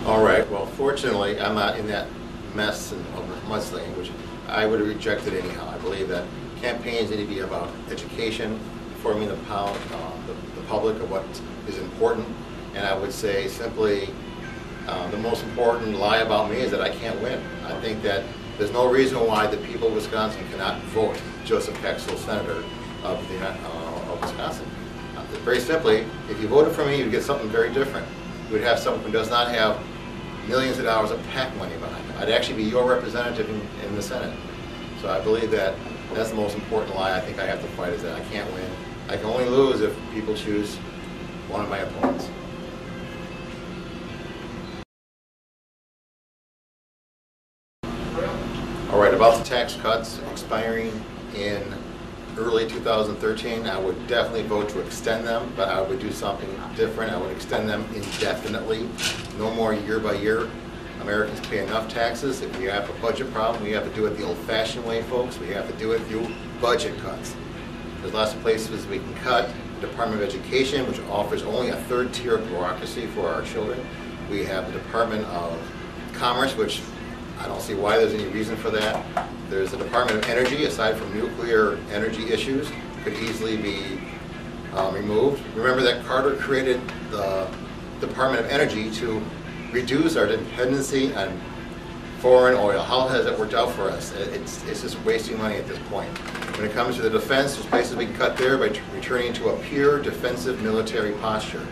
All right, well, fortunately, I'm not in that mess and mudslinging, which I would have rejected anyhow. I believe that campaigns need to be about education, informing the public of what is important, and I would say simply the most important lie about me is that I can't win. I think that there's no reason why the people of Wisconsin cannot vote Joseph Kexel, Senator of Wisconsin. Very simply, if you voted for me, you'd get something very different. You would have someone who does not have millions of dollars of PAC money behind him. I'd actually be your representative in the Senate. So I believe that that's the most important lie I think I have to fight, is that I can't win. I can only lose if people choose one of my opponents. All right, about the tax cuts expiring in early 2013, I would definitely vote to extend them, but I would do something different. I would extend them indefinitely, no more year by year. Americans pay enough taxes. If we have a budget problem, we have to do it the old-fashioned way, folks. We have to do it through budget cuts. There's lots of places we can cut. The Department of Education, which offers only a third-tier bureaucracy for our children. We have the Department of Commerce, which I don't see why there's any reason for that. There's the Department of Energy, aside from nuclear energy issues, could easily be removed. Remember that Carter created the Department of Energy to reduce our dependency on foreign oil. How has it worked out for us? It's just wasting money at this point. When it comes to the defense, there's places we can cut there by returning to a pure defensive military posture.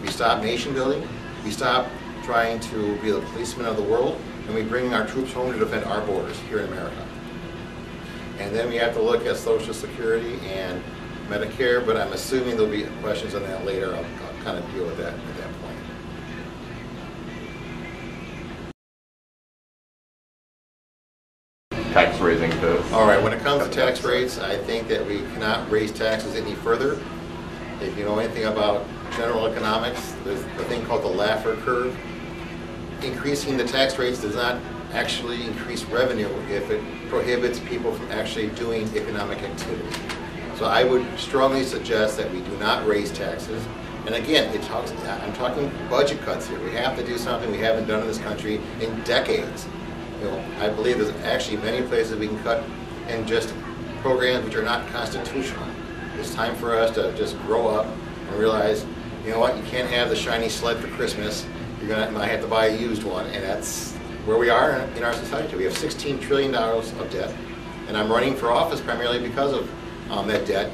We stop nation building, we stop trying to be the policemen of the world, and we bring our troops home to defend our borders here in America. And then we have to look at Social Security and Medicare, but I'm assuming there'll be questions on that later. I'll kind of deal with that at that point. Tax raising to... All right, when it comes to tax rates, I think that we cannot raise taxes any further. If you know anything about general economics, there's a thing called the Laffer curve. Increasing the tax rates does not actually increase revenue if it prohibits people from actually doing economic activity. So I would strongly suggest that we do not raise taxes. And again, I'm talking budget cuts here. We have to do something we haven't done in this country in decades. You know, I believe there's actually many places we can cut and just programs which are not constitutional. It's time for us to just grow up and realize, you know what, you can't have the shiny sled for Christmas. You're might have to buy a used one, and that's where we are in our society. We have $16 trillion of debt, and I'm running for office primarily because of that debt,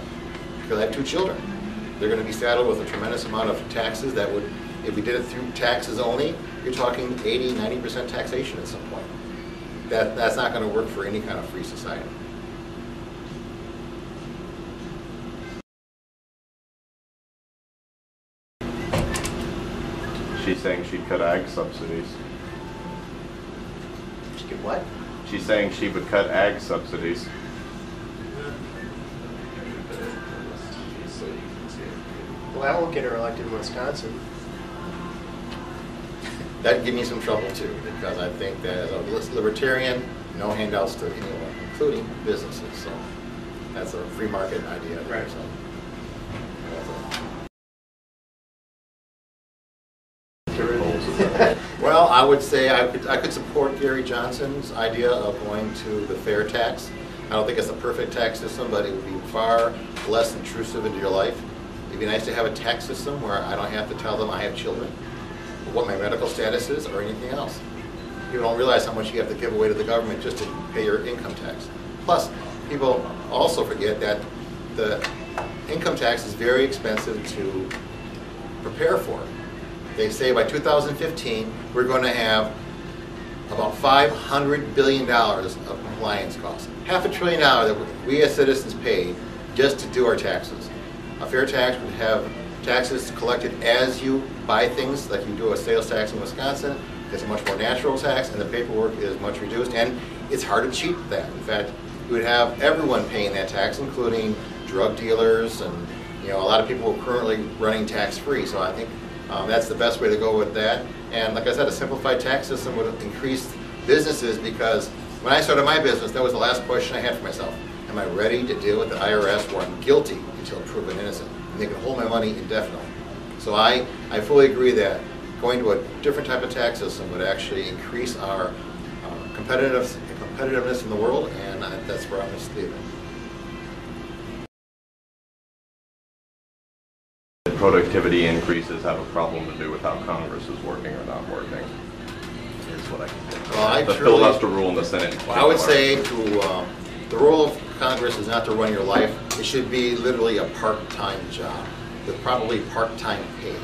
because I have 2 children. They're going to be saddled with a tremendous amount of taxes that would, if we did it through taxes only, you're talking 80–90% taxation at some point. That's not going to work for any kind of free society. She's saying she'd cut ag subsidies. She could what? She's saying she would cut ag subsidies. Well, that won't get her elected in Wisconsin. That'd give me some trouble too, because I think that as a libertarian, no handouts to anyone, including businesses. So that's a free market idea. Right. So. Well, I would say I could support Gary Johnson's idea of going to the fair tax. I don't think it's a perfect tax system, but it would be far less intrusive into your life. It'd be nice to have a tax system where I don't have to tell them I have children, or what my medical status is, or anything else. You don't realize how much you have to give away to the government just to pay your income tax. Plus, people also forget that the income tax is very expensive to prepare for. They say by 2015, we're going to have about $500 billion of compliance costs. $500 billion that we as citizens pay just to do our taxes. A fair tax would have taxes collected as you buy things, like you do a sales tax in Wisconsin. It's a much more natural tax, and the paperwork is much reduced, and it's hard to cheat that. In fact, you would have everyone paying that tax, including drug dealers and a lot of people who are currently running tax-free. So I think that's the best way to go with that. And like I said, a simplified tax system would increase businesses, because when I started my business, that was the last question I had for myself. Am I ready to deal with the IRS where I'm guilty until proven innocent? And they can hold my money indefinitely. So I fully agree that going to a different type of tax system would actually increase our competitiveness in the world, and that's where I'm going to leave it. Productivity increases have a problem to do with how Congress is working or not working, is what I can think. Well, the filibuster rule in the Senate. Well, I would say the role of Congress is not to run your life. It should be literally a part-time job with probably part-time pay.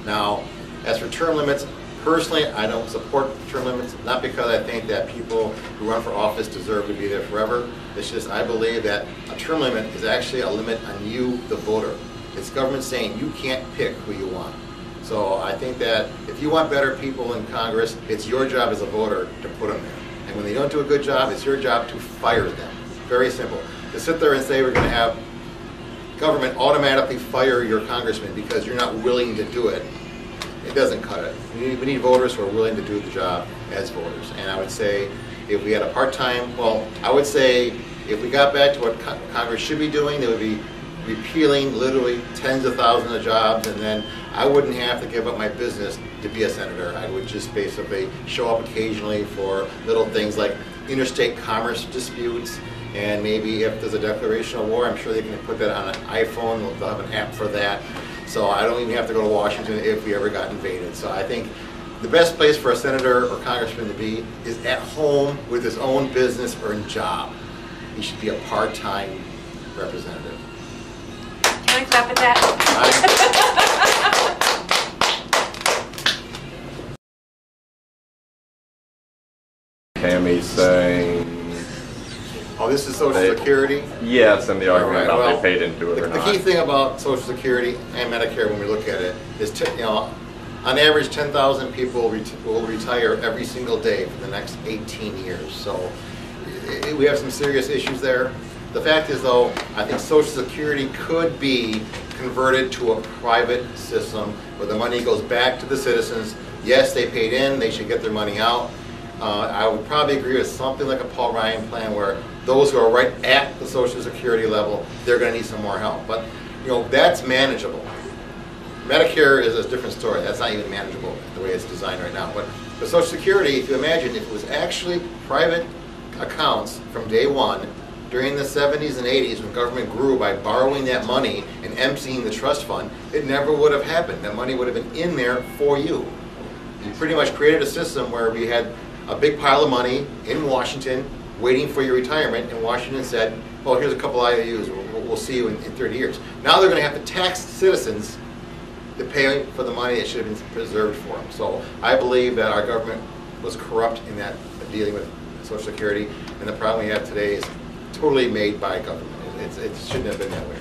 Now, as for term limits, personally, I don't support term limits, not because I think that people who run for office deserve to be there forever. It's just I believe that a term limit is actually a limit on you, the voter. It's government saying you can't pick who you want. So I think that if you want better people in Congress, it's your job as a voter to put them there. And when they don't do a good job, it's your job to fire them. Very simple. To sit there and say we're going to have government automatically fire your congressman because you're not willing to do it, it doesn't cut it. We need voters who are willing to do the job as voters. And I would say if we had a part-time, well, I would say if we got back to what Congress should be doing, they would be repealing literally tens of thousands of jobs, and then I wouldn't have to give up my business to be a senator. I would just basically show up occasionally for little things like interstate commerce disputes, and maybe if there's a declaration of war, I'm sure they can put that on an iPhone. They'll have an app for that. So I don't even have to go to Washington if we ever got invaded. So I think the best place for a senator or congressman to be is at home with his own business or job. He should be a part-time representative. Can I clap at that? Tammy's saying... Oh, this is Social Security? Yes, and the argument about well, they paid into it or the not. key thing about Social Security and Medicare when we look at it is, on average 10,000 people will retire every single day for the next 18 years. So we have some serious issues there. The fact is, though, I think Social Security could be converted to a private system where the money goes back to the citizens. Yes, they paid in, they should get their money out. I would probably agree with something like a Paul Ryan plan where those who are right at the Social Security level, they're going to need some more help. But, that's manageable. Medicare is a different story. That's not even manageable the way it's designed right now. But the Social Security, if you imagine, if it was actually private accounts from day one, during the 70s and 80s when government grew by borrowing that money and emptying the trust fund, it never would have happened. That money would have been in there for you. You pretty much created a system where we had a big pile of money in Washington waiting for your retirement, and Washington said, well, here's a couple IOUs, we'll see you in 30 years. Now they're going to have to tax citizens to pay for the money that should have been preserved for them. So I believe that our government was corrupt in that dealing with Social Security, and the problem we have today is totally made by government. It shouldn't have been that way.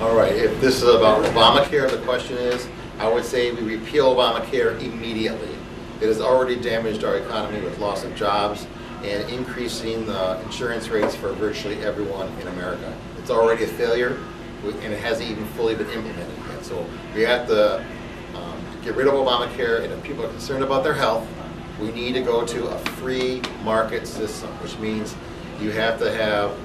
All right, if this is about Obamacare, the question is, I would say we repeal Obamacare immediately. It has already damaged our economy with loss of jobs and increasing the insurance rates for virtually everyone in America. It's already a failure, and it hasn't even fully been implemented yet. So we have to get rid of Obamacare, and if people are concerned about their health, we need to go to a free market system, which means you have to have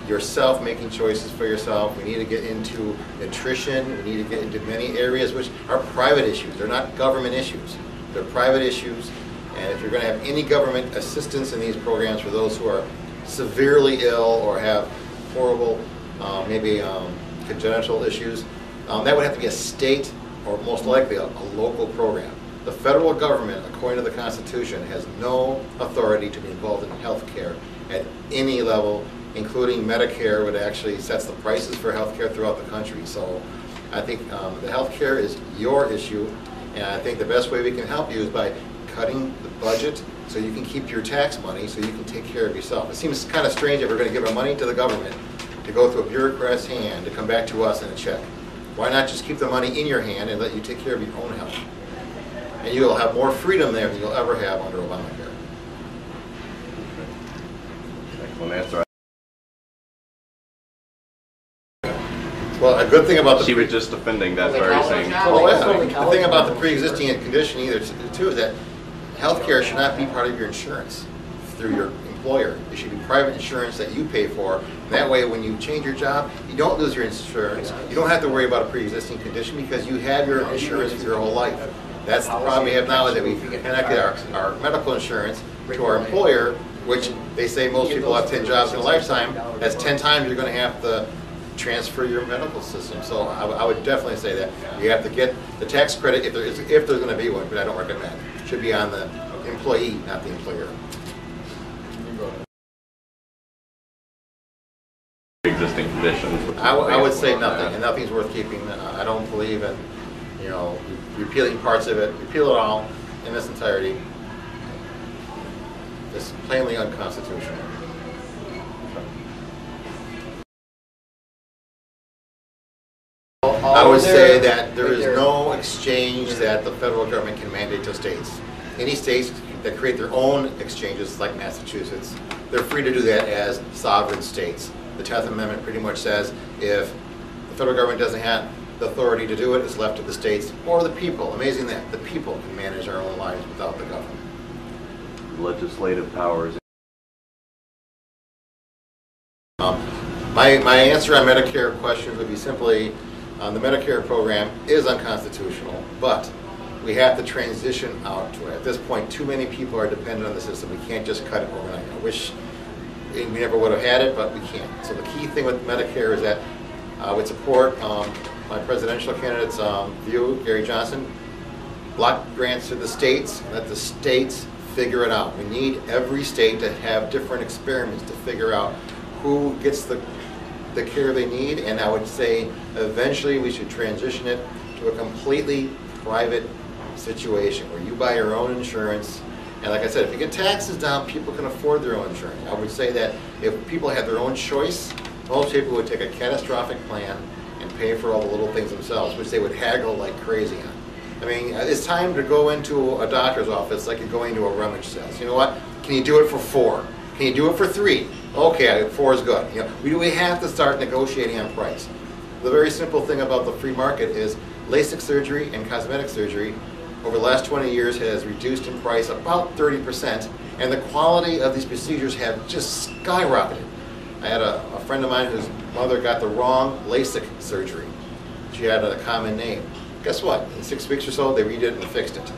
yourself making choices for yourself. We need to get into nutrition. We need to get into many areas which are private issues. They're not government issues. They're private issues. And if you're going to have any government assistance in these programs for those who are severely ill or have horrible, maybe congenital issues, that would have to be a state or most likely a local program. The federal government, according to the Constitution, has no authority to be involved in health care at any level, including Medicare, which actually sets the prices for health care throughout the country. So I think the health care is your issue, and I think the best way we can help you is by cutting the budget so you can keep your tax money so you can take care of yourself. It seems kind of strange if we're going to give our money to the government to go through a bureaucrat's hand to come back to us in a check. Why not just keep the money in your hand and let you take care of your own health? And you'll have more freedom there than you'll ever have under Obamacare. Excellent answer. Well, a good thing about the... She was just defending that very same... Oh, yeah. The thing about the pre-existing condition too is that health care should not be part of your insurance through your employer. It should be private insurance that you pay for. And that way, when you change your job, you don't lose your insurance. You don't have to worry about a pre-existing condition because you have your insurance for your whole life. That's the problem we have now, is that we connected our medical insurance to our employer, which they say most people have 10 jobs in a lifetime. That's 10 times you're going to have to transfer your medical system. So I would definitely say that you have to get the tax credit if there's going to be one, but I don't recommend. It should be on the employee, not the employer. Existing conditions. I would say nothing, and nothing's worth keeping. I don't believe in, repealing parts of it. Repeal it all in its entirety. It's plainly unconstitutional. I would say that there is no exchange that the federal government can mandate to states. Any states that create their own exchanges, like Massachusetts, they're free to do that as sovereign states. The 10th Amendment pretty much says if the federal government doesn't have the authority to do it, it's left to the states or the people. Amazing that the people can manage our own lives without the government. Legislative powers. My answer on Medicare questions would be simply, the Medicare program is unconstitutional, but we have to transition out to it. At this point, too many people are dependent on the system. We can't just cut it overnight. I wish we never would have had it, but we can't. So the key thing with Medicare is that I would support my presidential candidate's view, Gary Johnson. Block grants to the states, let the states figure it out. We need every state to have different experiments to figure out who gets the care they need, and I would say eventually we should transition it to a completely private situation where you buy your own insurance. And like I said, if you get taxes down, people can afford their own insurance. I would say that if people had their own choice, most people would take a catastrophic plan and pay for all the little things themselves, which they would haggle like crazy on. I mean, it's time to go into a doctor's office like you're going to a rummage sale. So you know what? Can you do it for $4? Can you do it for $3? Okay, 4 is good. We have to start negotiating on price. The very simple thing about the free market is LASIK surgery and cosmetic surgery over the last 20 years has reduced in price about 30%, and the quality of these procedures have just skyrocketed. I had a friend of mine whose mother got the wrong LASIK surgery. She had a common name. Guess what? In 6 weeks or so, they redid it and fixed it.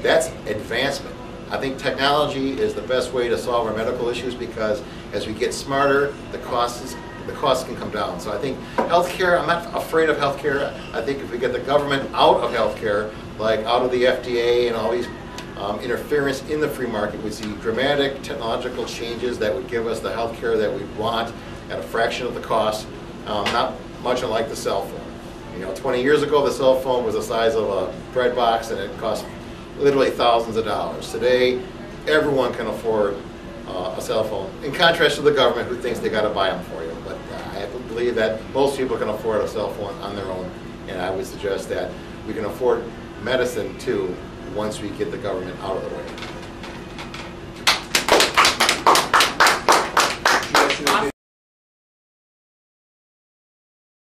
That's advancement. I think technology is the best way to solve our medical issues because as we get smarter, the costs can come down. So I think healthcare, I'm not afraid of healthcare. I think if we get the government out of healthcare, like out of the FDA and all these interference in the free market, we see dramatic technological changes that would give us the healthcare that we want at a fraction of the cost, not much unlike the cell phone. 20 years ago, the cell phone was the size of a bread box and it cost literally thousands of dollars. Today, everyone can afford a cell phone, in contrast to the government who thinks they got to buy them for you. But I believe that most people can afford a cell phone on their own, and I would suggest that we can afford medicine too once we get the government out of the way.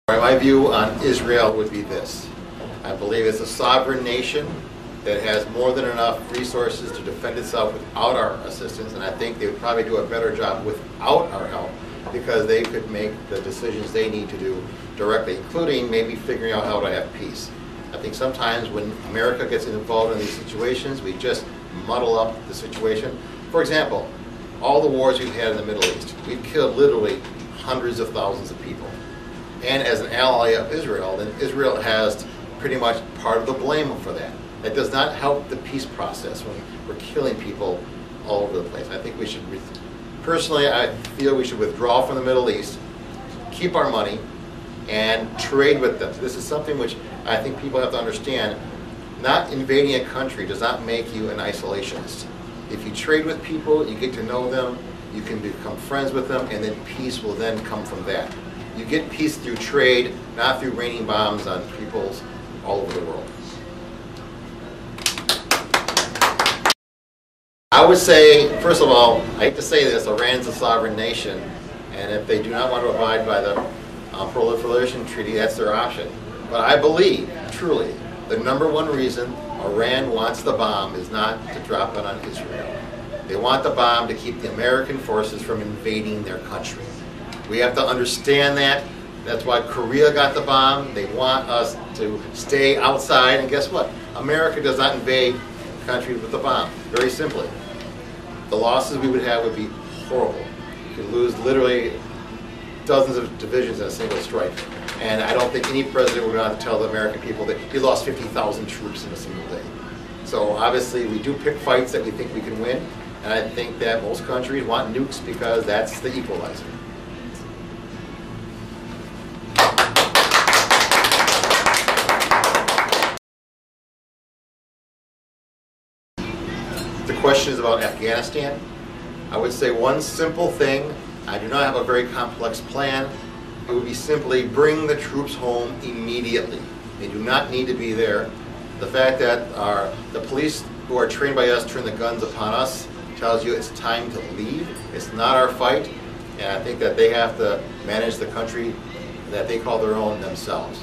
My view on Israel would be this. I believe it's a sovereign nation that has more than enough resources to defend itself without our assistance, and I think they would probably do a better job without our help because they could make the decisions they need to do directly, including maybe figuring out how to have peace. I think sometimes when America gets involved in these situations, we just muddle up the situation. For example, all the wars we've had in the Middle East, we've killed literally hundreds of thousands of people. And as an ally of Israel, then Israel has pretty much part of the blame for that. That does not help the peace process when we're killing people all over the place. I think we should, personally, I feel we should withdraw from the Middle East, keep our money, and trade with them. So this is something which I think people have to understand. Not invading a country does not make you an isolationist. If you trade with people, you get to know them, you can become friends with them, and then peace will then come from that. You get peace through trade, not through raining bombs on peoples all over the world. I would say, first of all, I hate to say this, Iran's a sovereign nation, and if they do not want to abide by the Proliferation Treaty, that's their option. But I believe, truly, the #1 reason Iran wants the bomb is not to drop it on Israel. They want the bomb to keep the American forces from invading their country. We have to understand that. That's why Korea got the bomb. They want us to stay outside, and guess what? America does not invade countries with the bomb, very simply. The losses we would have would be horrible. You could lose literally dozens of divisions in a single strike. And I don't think any president would want to tell the American people that he lost 50,000 troops in a single day. So obviously we do pick fights that we think we can win, and I think that most countries want nukes because that's the equalizer. The question is about Afghanistan. I would say one simple thing. I do not have a very complex plan. It would be simply bring the troops home immediately. They do not need to be there. The fact that the police who are trained by us turn the guns upon us tells you it's time to leave. It's not our fight, and I think that they have to manage the country that they call their own themselves.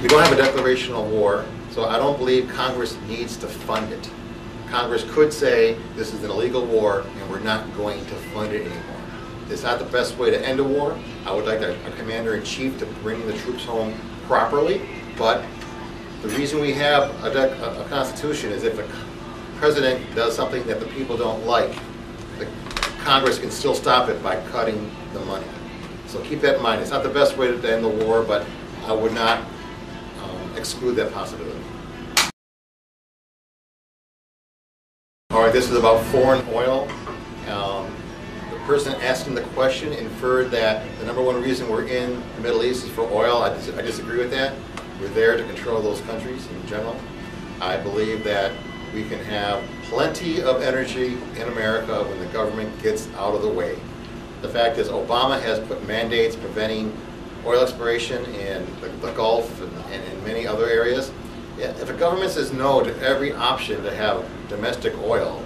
We don't have a declaration of war, so I don't believe Congress needs to fund it. Congress could say this is an illegal war and we're not going to fund it anymore. It's not the best way to end a war. I would like our commander-in-chief to bring the troops home properly, but the reason we have a constitution is if a president does something that the people don't like, the Congress can still stop it by cutting the money. So keep that in mind. It's not the best way to end the war, but I would not exclude that possibility. All right, this is about foreign oil. The person asking the question inferred that the #1 reason we're in the Middle East is for oil. I disagree with that. We're there to control those countries in general. I believe that we can have plenty of energy in America when the government gets out of the way. The fact is Obama has put mandates preventing oil exploration in the Gulf and in many other areas. Yeah, if a government says no to every option to have domestic oil,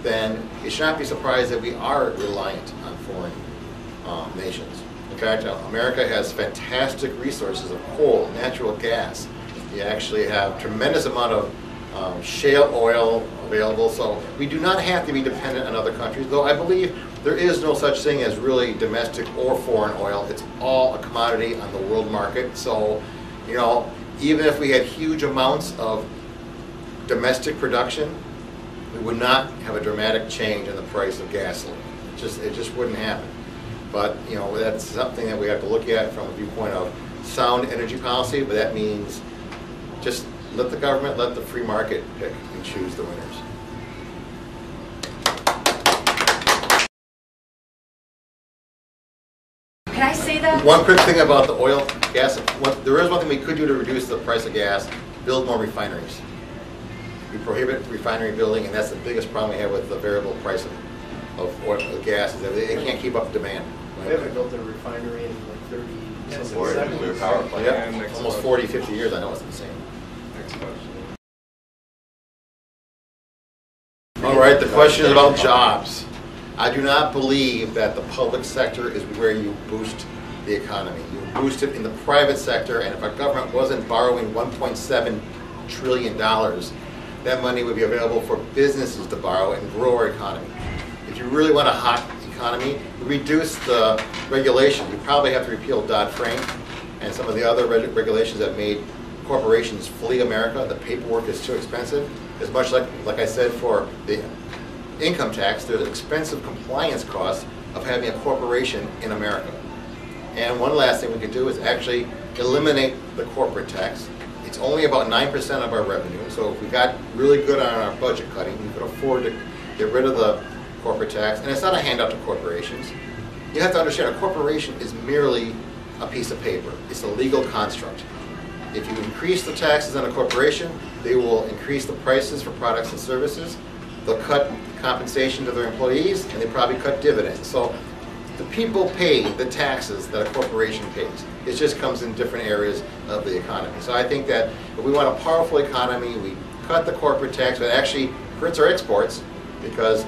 then you should not be surprised that we are reliant on foreign nations. In fact, America has fantastic resources of coal, natural gas. You actually have tremendous amount of shale oil available, so we do not have to be dependent on other countries, though I believe there is no such thing as really domestic or foreign oil. It's all a commodity on the world market. So, you know, even if we had huge amounts of domestic production, we would not have a dramatic change in the price of gasoline. It just wouldn't happen. But, you know, that's something that we have to look at from a viewpoint of sound energy policy, but that means just let the government, let the free market pick and choose the winners. Can I say that? One quick thing about the oil, gas. There is one thing we could do to reduce the price of gas: build more refineries. We prohibit refinery building, and that's the biggest problem we have with the variable price of oil, of gas, is that they can't keep up demand. We haven't built a refinery in like 30 Or something a nuclear seconds. power plant. Yeah, almost 40, 50 years. I know it's insane. Next question. All right, the question is about jobs. I do not believe that the public sector is where you boost the economy. You boost it in the private sector, and if our government wasn't borrowing $1.7 trillion, that money would be available for businesses to borrow and grow our economy. If you really want a hot economy, reduce the regulations. You probably have to repeal Dodd-Frank and some of the other regulations that made corporations flee America. The paperwork is too expensive. As much like I said for the income tax, there's expensive compliance costs of having a corporation in America. And one last thing we could do is actually eliminate the corporate tax. It's only about 9% of our revenue, so if we got really good on our budget cutting, we could afford to get rid of the corporate tax. And it's not a handout to corporations. You have to understand, a corporation is merely a piece of paper. It's a legal construct. If you increase the taxes on a corporation, they will increase the prices for products and services. They'll cut compensation to their employees, and they probably cut dividends. So the people pay the taxes that a corporation pays. It just comes in different areas of the economy. So I think that if we want a powerful economy, we cut the corporate tax, but it actually hurts our exports, because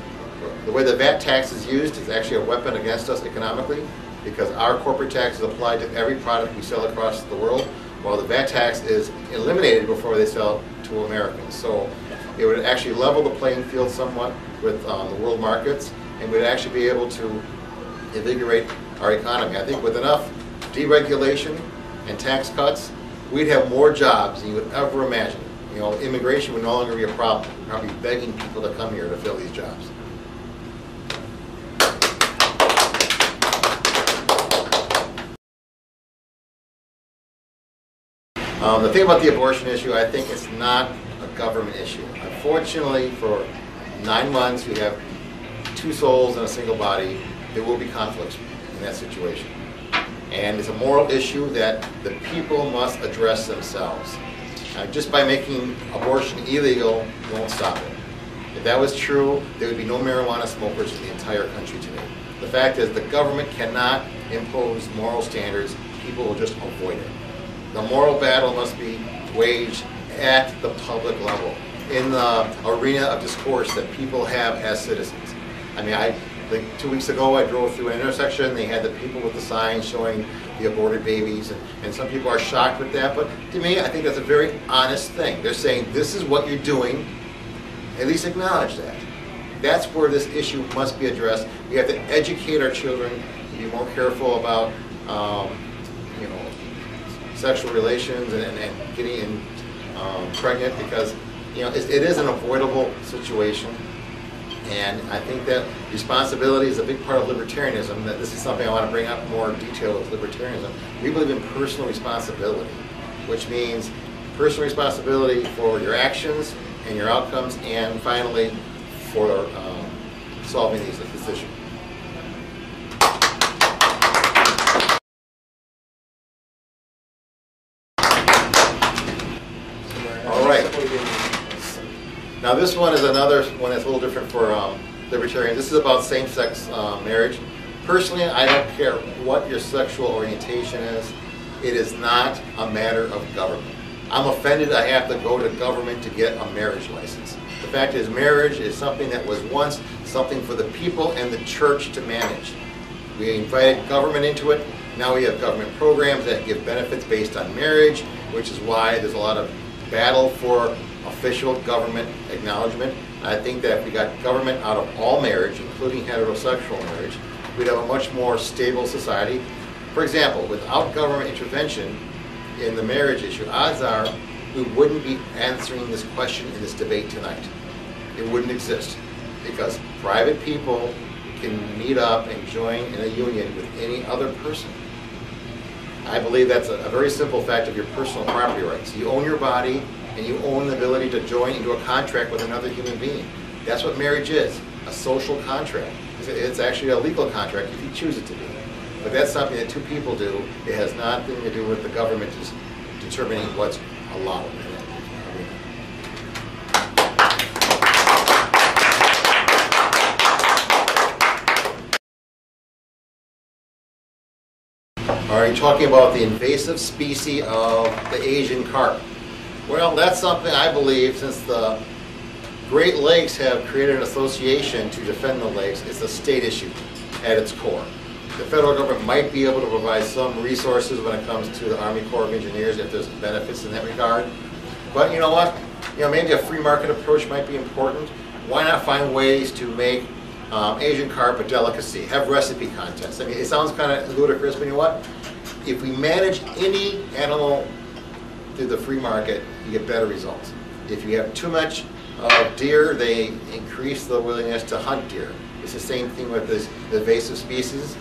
The way the VAT tax is used is actually a weapon against us economically, because our corporate tax is applied to every product we sell across the world, while the VAT tax is eliminated before they sell to Americans. So it would actually level the playing field somewhat with the world markets, and we'd actually be able to invigorate our economy. I think with enough deregulation and tax cuts, we'd have more jobs than you would ever imagine. You know, immigration would no longer be a problem. We'd probably be begging people to come here to fill these jobs. The thing about the abortion issue, I think it's not a government issue. Unfortunately, for 9 months, we have 2 souls in a single body. There will be conflicts in that situation. And it's a moral issue that the people must address themselves. Just by making abortion illegal won't stop it. If that was true, there would be no marijuana smokers in the entire country today. The fact is, the government cannot impose moral standards. People will just avoid it. The moral battle must be waged at the public level, in the arena of discourse that people have as citizens. I mean, like 2 weeks ago, I drove through an intersection. They had the people with the signs showing the aborted babies, and some people are shocked with that. But to me, I think that's a very honest thing. They're saying, this is what you're doing. At least acknowledge that. That's where this issue must be addressed. We have to educate our children to be more careful about, you know, sexual relations and getting pregnant, because you know it is an avoidable situation. And I think that responsibility is a big part of libertarianism. That this is something I want to bring up in more detail with libertarianism. We believe in personal responsibility, which means personal responsibility for your actions and your outcomes, and finally for solving this issue. Now this one is another one that's a little different for libertarian. This is about same-sex marriage. Personally, I don't care what your sexual orientation is. It is not a matter of government. I'm offended I have to go to government to get a marriage license. The fact is, marriage is something that was once something for the people and the church to manage. We invited government into it. Now we have government programs that give benefits based on marriage, which is why there's a lot of battle for official government acknowledgement. I think that if we got government out of all marriage, including heterosexual marriage, we'd have a much more stable society. For example, without government intervention in the marriage issue, odds are we wouldn't be answering this question in this debate tonight. It wouldn't exist, because private people can meet up and join in a union with any other person. I believe that's a very simple fact of your personal property rights. You own your body, and you own the ability to join into a contract with another human being. That's what marriage is, a social contract. It's actually a legal contract if you choose it to be. But that's something that 2 people do. It has nothing to do with the government just determining what's allowed. Are you talking about the invasive species of the Asian carp? Well, that's something I believe, since the Great Lakes have created an association to defend the lakes, it's a state issue at its core. The federal government might be able to provide some resources when it comes to the Army Corps of Engineers if there's benefits in that regard. But you know what? You know, maybe a free market approach might be important. Why not find ways to make Asian carp a delicacy, have recipe contests? I mean, it sounds kind of ludicrous, but you know what? If we manage any animal through the free market, you get better results. If you have too much deer, they increase the willingness to hunt deer. It's the same thing with this invasive species.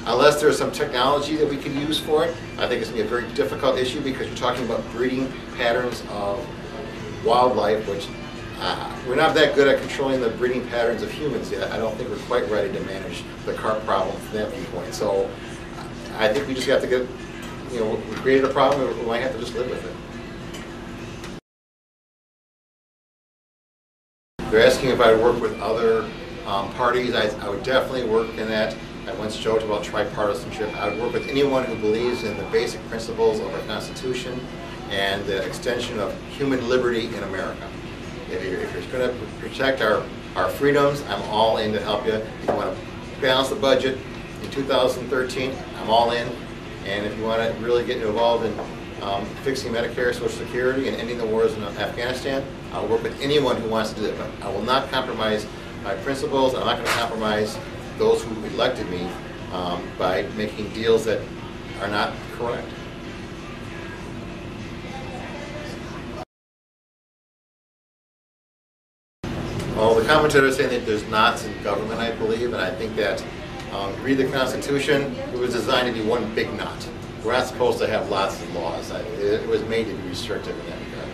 Unless there's some technology that we can use for it, I think it's going to be a very difficult issue, because you're talking about breeding patterns of wildlife, which we're not that good at controlling the breeding patterns of humans yet. I don't think we're quite ready to manage the carp problem from that viewpoint. So I think we just have to get, you know, we created a problem, we might have to just live with it. They're asking if I would work with other parties. I would definitely work in that. I once joked about tripartisanship. I would work with anyone who believes in the basic principles of our Constitution and the extension of human liberty in America. If you're going to protect our our freedoms, I'm all in to help you. If you want to balance the budget in 2013, I'm all in. And if you want to really get involved in fixing Medicare, Social Security, and ending the wars in Afghanistan, I'll work with anyone who wants to do that. But I will not compromise my principles. I'm not going to compromise those who elected me by making deals that are not correct. Well, the commentator is saying that there's knots in government, I believe, and I think that read the Constitution, it was designed to be one big knot. We're not supposed to have lots of laws. It was made to be restrictive in that regard.